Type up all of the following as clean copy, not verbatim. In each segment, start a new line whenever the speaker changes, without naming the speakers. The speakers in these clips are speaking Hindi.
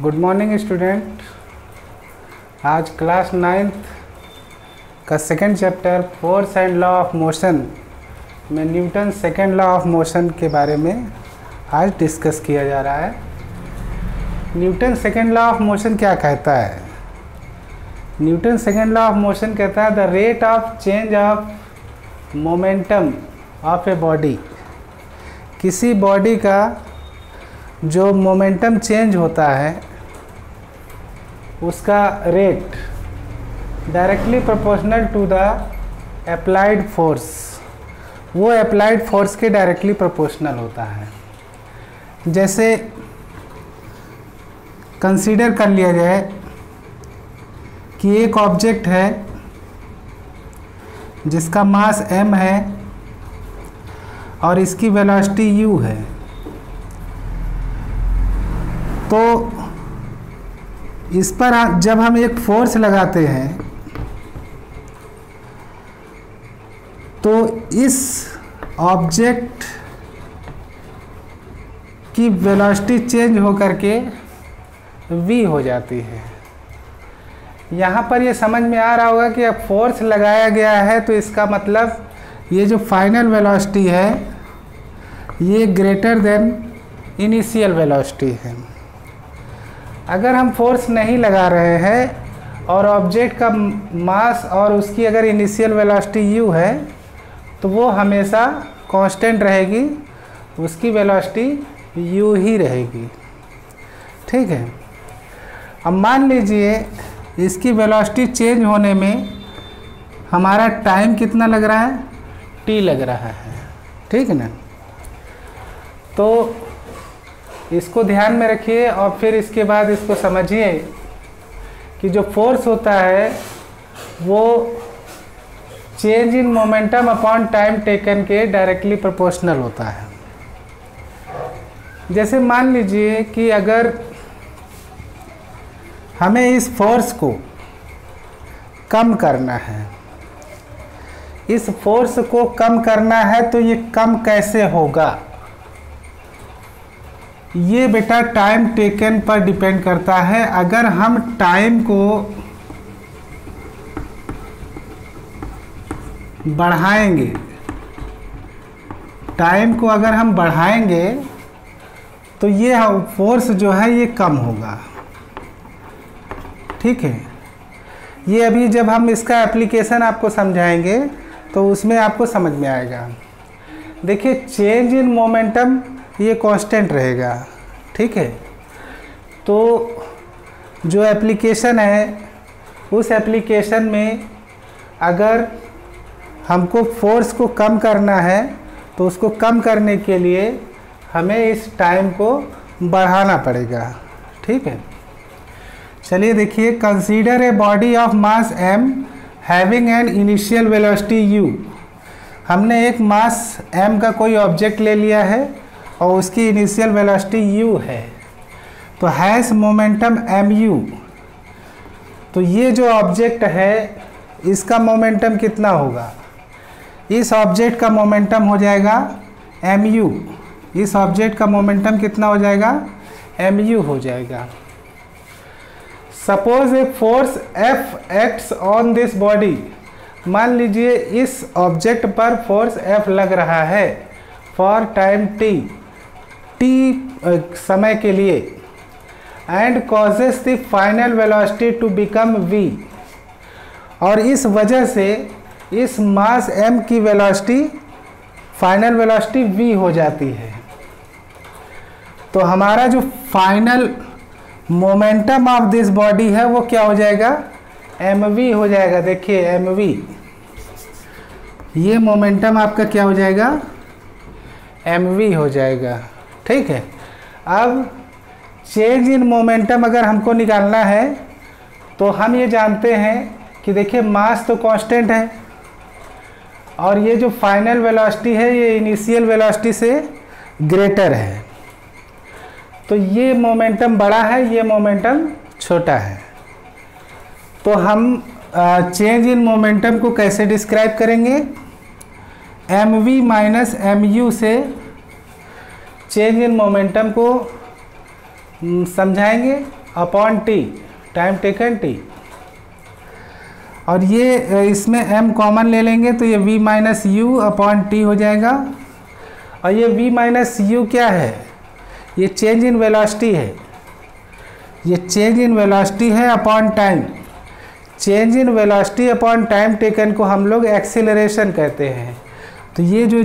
Good morning student. आज क्लास 9th का second chapter force and law of motion में Newton second law of motion के बारे में आज डिस्कस किया जा रहा है। Newton second law of motion क्या कहता है? Newton second law of motion कहता है the rate of change of momentum of a body. किसी बॉडी का जो मोमेंटम चेंज होता है उसका rate directly proportional to the applied force, वो अप्लाइड फोर्स के डायरेक्टली प्रोपोर्शनल होता है। जैसे कंसीडर कर लिया जाए कि एक ऑब्जेक्ट है जिसका मास m है और इसकी वेलोसिटी u है, तो इस पर जब हम एक फोर्स लगाते हैं तो इस ऑब्जेक्ट की वेलोसिटी चेंज होकर के v हो जाती है। यहाँ पर ये समझ में आ रहा होगा कि अब फोर्स लगाया गया है तो इसका मतलब ये जो फाइनल वेलोसिटी है ये ग्रेटर देन इनिशियल वेलोसिटी है। अगर हम फोर्स नहीं लगा रहे हैं और ऑब्जेक्ट का मास और उसकी अगर इनिशियल वेलोसिटी u है तो वो हमेशा कांस्टेंट रहेगी, उसकी वेलोसिटी u ही रहेगी। ठीक है। अब मान लीजिए इसकी वेलोसिटी चेंज होने में हमारा टाइम कितना लग रहा है? t लग रहा है। ठीक है ना? तो इसको ध्यान में रखिए और फिर इसके बाद इसको समझिए कि जो फोर्स होता है वो change in momentum upon time taken के डायरेक्टली प्रोपोर्शनल होता है। जैसे मान लीजिए कि अगर हमें इस फोर्स को कम करना है, इस फोर्स को कम करना है तो ये कम कैसे होगा? ये बेटा टाइम टेकन पर डिपेंड करता है। अगर हम टाइम को बढ़ाएंगे, टाइम को अगर हम बढ़ाएंगे तो ये फोर्स जो है ये कम होगा। ठीक है। ये अभी जब हम इसका एप्लीकेशन आपको समझाएंगे तो उसमें आपको समझ में आएगा। देखिए चेंज इन मोमेंटम ये कांस्टेंट रहेगा। ठीक है। तो जो एप्लीकेशन है उस एप्लीकेशन में अगर हमको फोर्स को कम करना है तो उसको कम करने के लिए हमें इस टाइम को बढ़ाना पड़ेगा। ठीक है। चलिए देखिए, consider a body of mass m having an initial velocity u। हमने एक मास m का कोई ऑब्जेक्ट ले लिया है और उसकी इनिशियल वेलोसिटी u है, तो हैज़ मोमेंटम mu। तो ये जो ऑब्जेक्ट है इसका मोमेंटम कितना होगा? इस ऑब्जेक्ट का मोमेंटम हो जाएगा mu। इस ऑब्जेक्ट का मोमेंटम कितना हो जाएगा? mu हो जाएगा। Suppose a force F acts on this body. मान लीजिए इस ऑब्जेक्ट पर फोर्स F लग रहा है फॉर टाइम t समय के लिए, and causes the final velocity to become v। और इस वजह से इस मास m की वेलोसिटी फाइनल वेलोसिटी v हो जाती है। तो हमारा जो final momentum of this body है वो क्या हो जाएगा? mv हो जाएगा। देखिए mv, ये मोमेंटम आपका क्या हो जाएगा? mv हो जाएगा। ठीक है। अब चेंज इन मोमेंटम अगर हमको निकालना है तो हम ये जानते हैं कि देखिए मास तो कांस्टेंट है और ये जो फाइनल वेलोसिटी है ये इनिशियल वेलोसिटी से ग्रेटर है। तो ये मोमेंटम बड़ा है, ये मोमेंटम छोटा है। तो हम चेंज इन मोमेंटम को कैसे डिस्क्राइब करेंगे? mv माइनस mu से चेंज इन मोमेंटम को समझाएंगे upon T, time taken T. और ये इसमें m कॉमन ले लेंगे तो ये v minus you upon T हो जाएगा। और ये v माइनस यू क्या है? ये चेंज इन वेलोसिटी है, ये चेंज इन वेलोसिटी है upon time. Change in velocity upon time taken को हम लोग एक्सीलरेशन कहते हैं। तो ये जो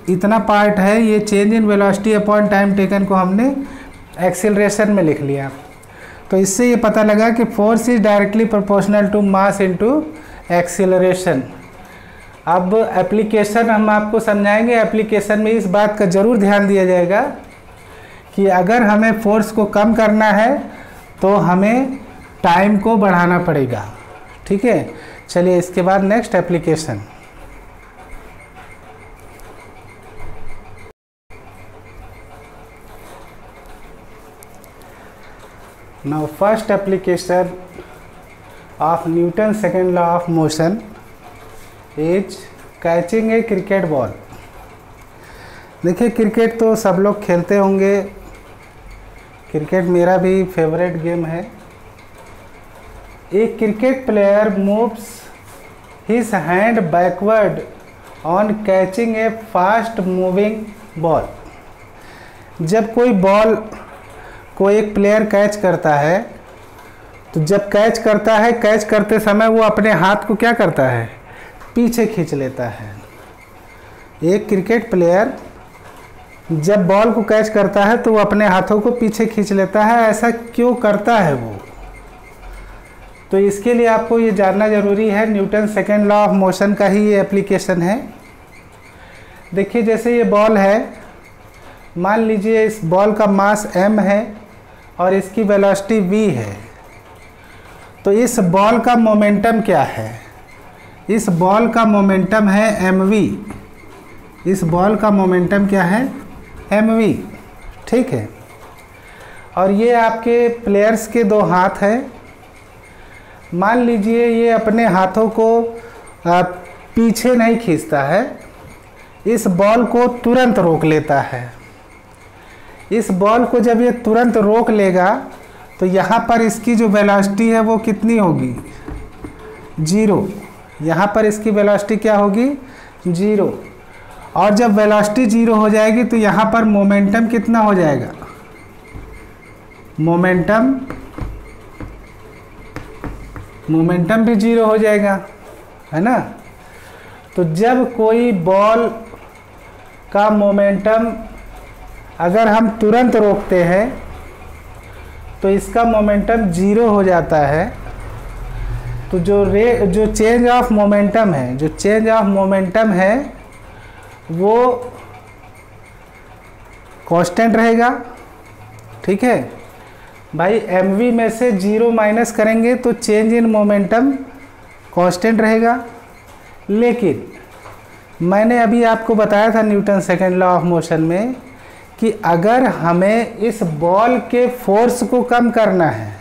इतना पार्ट है ये change in velocity upon time taken को हमने एक्सीलरेशन में लिख लिया। तो इससे ये पता लगा कि force is directly proportional to mass into acceleration. अब एप्लीकेशन हम आपको समझाएंगे। एप्लीकेशन में इस बात का ज़रूर ध्यान दिया जाएगा कि अगर हमें फोर्स को कम करना है तो हमें टाइम को बढ़ाना पड़ेगा। ठीक है, चलिए इसके बाद next application. Now first application of Newton's second law of motion is catching a cricket ball। देखिए क्रिकेट तो सब लोग खेलते होंगे, क्रिकेट मेरा भी फेवरेट गेम है। एक cricket player moves his hand backward on catching A fast moving ball. जब कोई बॉल को एक प्लेयर कैच करता है तो जब कैच करता है, कैच करते समय वो अपने हाथ को क्या करता है? पीछे खींच लेता है। एक क्रिकेट प्लेयर जब बॉल को कैच करता है तो वो अपने हाथों को पीछे खींच लेता है। ऐसा क्यों करता है वो? तो इसके लिए आपको ये जानना ज़रूरी है। Newton second law of motion का ही ये एप्लीकेशन है। देखिए जैसे ये बॉल है, मान लीजिए इस बॉल का मास m है और इसकी वेलोसिटी v है। तो इस बॉल का मोमेंटम क्या है? इस बॉल का मोमेंटम है mv। इस बॉल का मोमेंटम क्या है? mv। ठीक है, और ये आपके प्लेयर्स के दो हाथ हैं। मान लीजिए ये अपने हाथों को पीछे नहीं खींचता है, इस बॉल को तुरंत रोक लेता है। इस बॉल को जब ये तुरंत रोक लेगा तो यहाँ पर इसकी जो वेलोसिटी है वो कितनी होगी? 0। यहाँ पर इसकी वेलोसिटी क्या होगी? 0। और जब वेलोसिटी 0 हो जाएगी तो यहाँ पर मोमेंटम कितना हो जाएगा? मोमेंटम भी 0 हो जाएगा, है ना। तो जब कोई बॉल का मोमेंटम अगर हम तुरंत रोकते हैं तो इसका मोमेंटम 0 हो जाता है। तो जो चेंज ऑफ मोमेंटम है, जो चेंज ऑफ मोमेंटम है वो कांस्टेंट रहेगा। ठीक है भाई, mv में से 0 माइनस करेंगे तो चेंज इन मोमेंटम कांस्टेंट रहेगा। लेकिन मैंने अभी आपको बताया था Newton second law of motion में कि अगर हमें इस बॉल के फोर्स को कम करना है,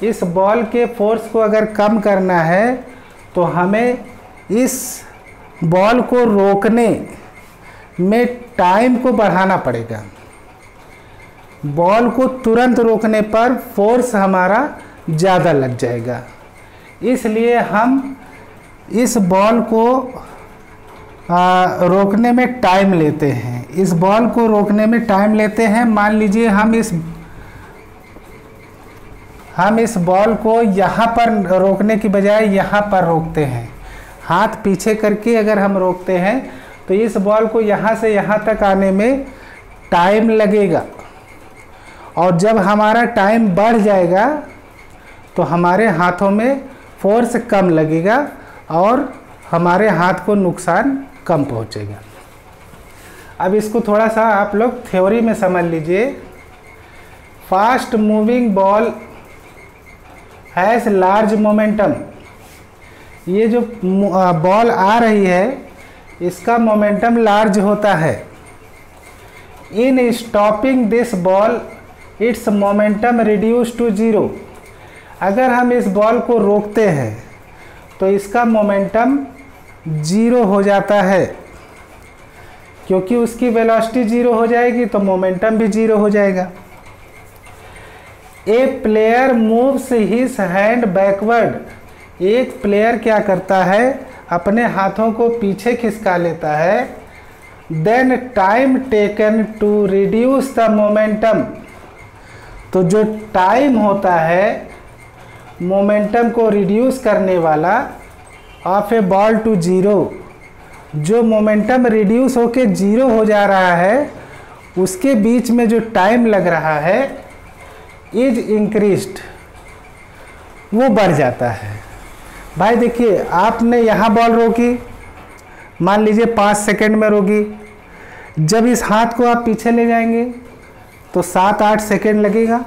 इस बॉल के फोर्स को अगर कम करना है तो हमें इस बॉल को रोकने में टाइम को बढ़ाना पड़ेगा। बॉल को तुरंत रोकने पर फोर्स हमारा ज़्यादा लग जाएगा। इसलिए हम इस बॉल को रोकने में टाइम लेते हैं। इस बॉल को रोकने में टाइम लेते हैं। मान लीजिए हम इस बॉल को यहाँ पर रोकने की बजाय यहाँ पर रोकते हैं। हाथ पीछे करके अगर हम रोकते हैं तो इस बॉल को यहाँ से यहाँ तक आने में टाइम लगेगा। और जब हमारा टाइम बढ़ जाएगा तो हमारे हाथों में फोर्स कम लगेगा और हमारे हाथ को नुकसान कम पहुंचेगा। अब इसको थोड़ा सा आप लोग थ्योरी में समझ लीजिए। Fast moving ball has large momentum. ये जो बॉल आ रही है इसका मोमेंटम लार्ज होता है। In stopping this ball its momentum reduce to 0। अगर हम इस बॉल को रोकते हैं तो इसका मोमेंटम 0 हो जाता है, क्योंकि उसकी वेलोसिटी 0 हो जाएगी तो मोमेंटम भी 0 हो जाएगा। A player moves his hand backward, एक प्लेयर क्या करता है, अपने हाथों को पीछे खिसका लेता है। Then time taken to reduce the momentum, तो जो टाइम होता है मोमेंटम को रिड्यूस करने वाला, of a ball to zero, जो मोमेंटम रिड्यूस होके जीरो हो जा रहा है उसके बीच में जो टाइम लग रहा है, इज इंक्रीज्ड, वो बढ़ जाता है। भाई देखिए, आपने यहाँ बॉल रोकी, मान लीजिए 5 सेकंड में रोकी, जब इस हाथ को आप पीछे ले जाएंगे तो 7-8 सेकंड लगेगा।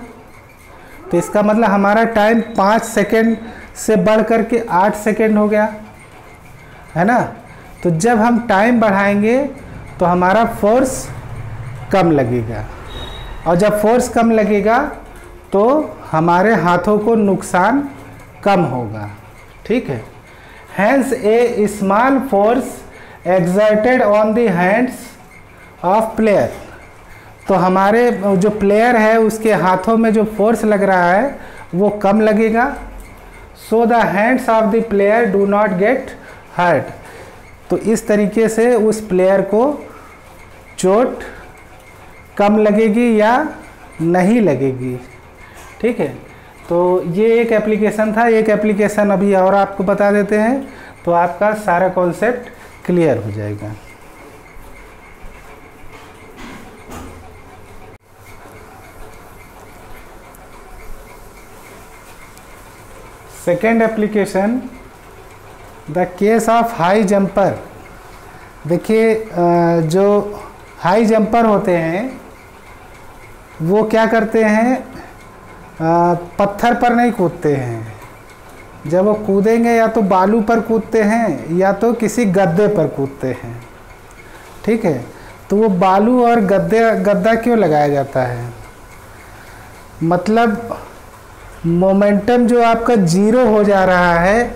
तो इसका मतलब हमारा टाइम 5 सेकंड से बढ़ कर के 8 सेकंड हो गया, है ना। तो जब हम टाइम बढ़ाएंगे तो हमारा फोर्स कम लगेगा, और जब फोर्स कम लगेगा तो हमारे हाथों को नुकसान कम होगा, ठीक है। Hence a small force exerted on the hands of player, तो हमारे जो प्लेयर है उसके हाथों में जो फोर्स लग रहा है वो कम लगेगा। So the hands of the player do not get hurt, तो इस तरीके से उस प्लेयर को चोट कम लगेगी या नहीं लगेगी, ठीक है। तो ये एक एप्लीकेशन था, एक एप्लीकेशन अभी और आपको बता देते हैं तो आपका सारा कॉन्सेप्ट क्लियर हो जाएगा। Second application, the case of high jumper. देखिए, जो हाई जंपर होते हैं वो क्या करते हैं, पत्थर पर नहीं कूदते हैं। जब वो कूदेंगे या तो बालू पर कूदते हैं या तो किसी गद्दे पर कूदते हैं, ठीक है। तो वो बालू और गद्दा क्यों लगाया जाता है, मतलब मोमेंटम जो आपका जीरो हो जा रहा है,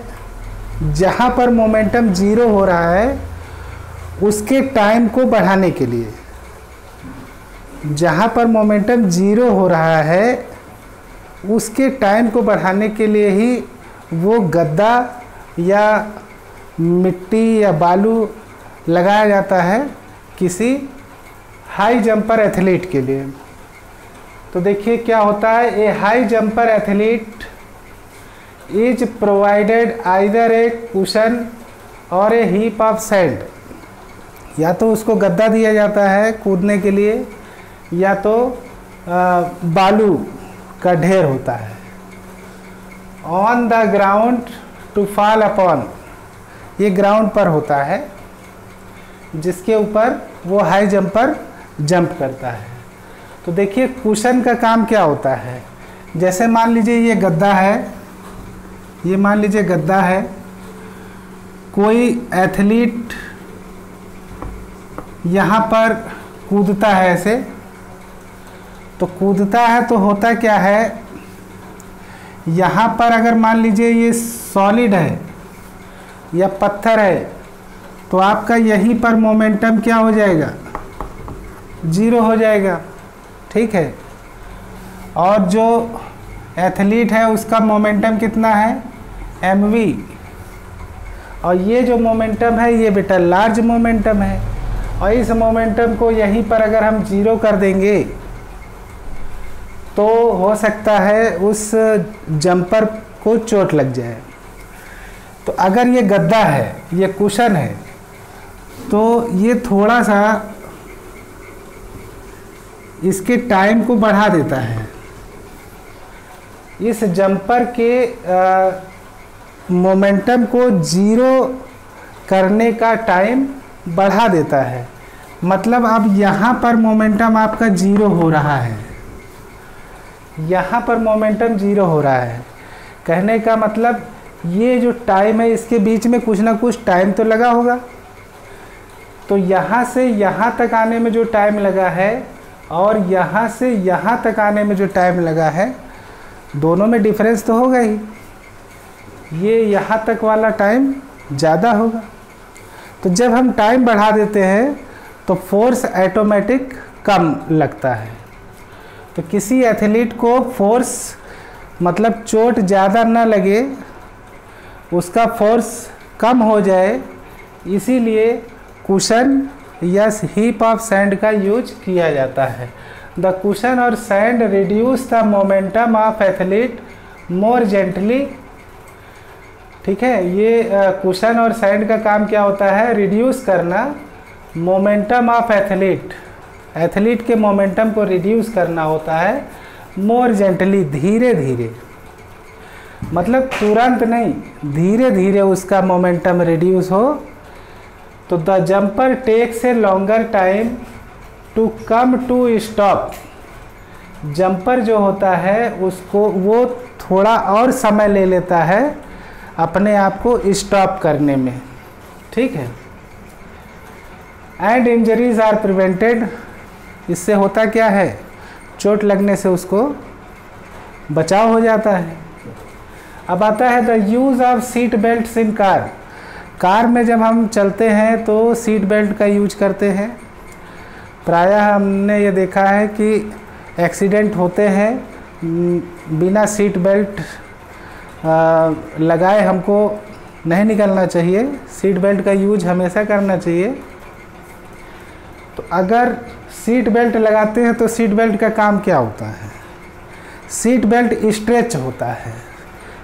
जहाँ पर मोमेंटम जीरो हो रहा है उसके टाइम को बढ़ाने के लिए, जहाँ पर मोमेंटम जीरो हो रहा है उसके टाइम को बढ़ाने के लिए ही वो गद्दा या मिट्टी या बालू लगाया जाता है किसी हाई जंपर एथलीट के लिए। तो देखिए क्या होता है, a high jumper athlete is provided either a cushion or a heap of sand, या तो उसको गद्दा दिया जाता है कूदने के लिए या तो बालू का ढेर होता है। On the ground to fall upon, ये ग्राउंड पर होता है जिसके ऊपर वो हाई जंपर जंप करता है। तो देखिए कुशन का काम क्या होता है, जैसे मान लीजिए ये गद्दा है, ये मान लीजिए गद्दा है, कोई एथलीट यहाँ पर कूदता है ऐसे, तो कूदता है तो होता क्या है, यहाँ पर अगर मान लीजिए ये सॉलिड है या पत्थर है तो आपका यहीं पर मोमेंटम क्या हो जाएगा, जीरो हो जाएगा, ठीक है। और जो एथलीट है उसका मोमेंटम कितना है, mv, और ये जो मोमेंटम है ये बेटा लार्ज मोमेंटम है, और इस मोमेंटम को यहीं पर अगर हम जीरो कर देंगे तो हो सकता है उस जंपर को चोट लग जाए। तो अगर ये गद्दा है, ये कुशन है, तो ये थोड़ा सा इसके टाइम को बढ़ा देता है, इस जंपर के मोमेंटम को जीरो करने का टाइम बढ़ा देता है। मतलब अब यहाँ पर मोमेंटम आपका जीरो हो रहा है, यहाँ पर मोमेंटम जीरो हो रहा है, कहने का मतलब ये जो टाइम है इसके बीच में कुछ ना कुछ टाइम तो लगा होगा। तो यहाँ से यहाँ तक आने में जो टाइम लगा है और यहाँ से यहाँ तक आने में जो टाइम लगा है, दोनों में डिफरेंस तो होगा ही, ये यहाँ तक वाला टाइम ज़्यादा होगा। तो जब हम टाइम बढ़ा देते हैं तो फोर्स ऑटोमेटिक कम लगता है। तो किसी एथलीट को फोर्स मतलब चोट ज़्यादा ना लगे, उसका फोर्स कम हो जाए, इसीलिए कुशन या हीप ऑफ सैंड का यूज किया जाता है। द कुशन और sand reduce the momentum of athlete more gently. ठीक है, ये कुशन और सैंड का काम क्या होता है? रिड्यूस करना मोमेंटम ऑफ एथलीट, एथलीट के मोमेंटम को रिड्यूस करना होता है मोर जेंटली, धीरे धीरे, मतलब तुरंत नहीं, धीरे धीरे उसका मोमेंटम रिड्यूस हो। तो the jumper takes a longer time to come to stop. Jumper जो होता है उसको वो थोड़ा और समय ले लेता है अपने आप को स्टॉप करने में। ठीक है, एंड इंजरीज आर प्रिवेंटेड। इससे होता क्या है? चोट लगने से उसको बचाव हो जाता है। अब आता है the use of seat belts in car. Car में जब हम चलते हैं तो सीट बेल्ट का यूज करते हैं। प्रायः हमने ये देखा है कि एक्सीडेंट होते हैं बिना सीट बेल्ट लगाए हमको नहीं निकलना चाहिए, सीट बेल्ट का यूज हमेशा करना चाहिए। तो अगर सीट बेल्ट लगाते हैं तो सीट बेल्ट का काम क्या होता है? सीट बेल्ट स्ट्रेच होता है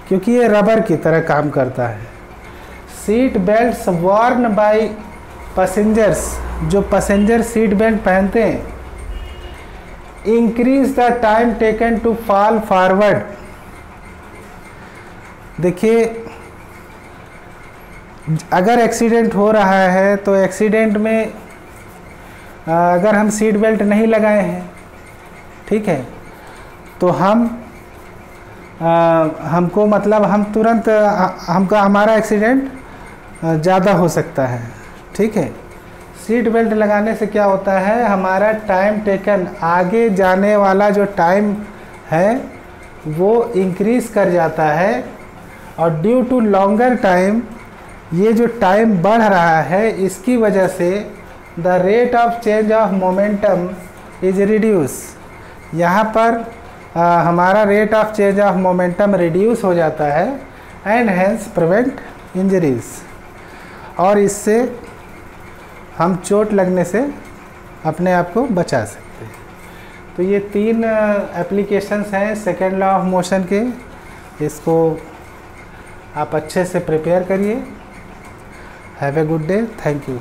क्योंकि ये रबर की तरह काम करता है। Seat belts worn by passengers, जो पैसेंजर सीट बेल्ट पहनते हैं, increase the time taken to fall forward. देखिए, अगर एक्सीडेंट हो रहा है तो एक्सीडेंट में अगर हम सीट बेल्ट नहीं लगाए हैं, ठीक है, तो हमको मतलब हम तुरंत हमारा एक्सीडेंट ज़्यादा हो सकता है। ठीक है, सीट बेल्ट लगाने से क्या होता है? हमारा टाइम टेकन, आगे जाने वाला जो टाइम है वो इंक्रीज़ कर जाता है, और ड्यू टू लॉन्गर टाइम, ये जो टाइम बढ़ रहा है इसकी वजह से the rate of change of momentum is reduce. यहाँ पर हमारा rate of change of momentum reduce हो जाता है एंड हेंस प्रिवेंट इंजरीज, और इससे हम चोट लगने से अपने आप को बचा सकते हैं। तो ये 3 एप्लीकेशंस हैं सेकेंड लॉ ऑफ मोशन के। इसको आप अच्छे से प्रिपेयर करिए। Have a good day, thank you.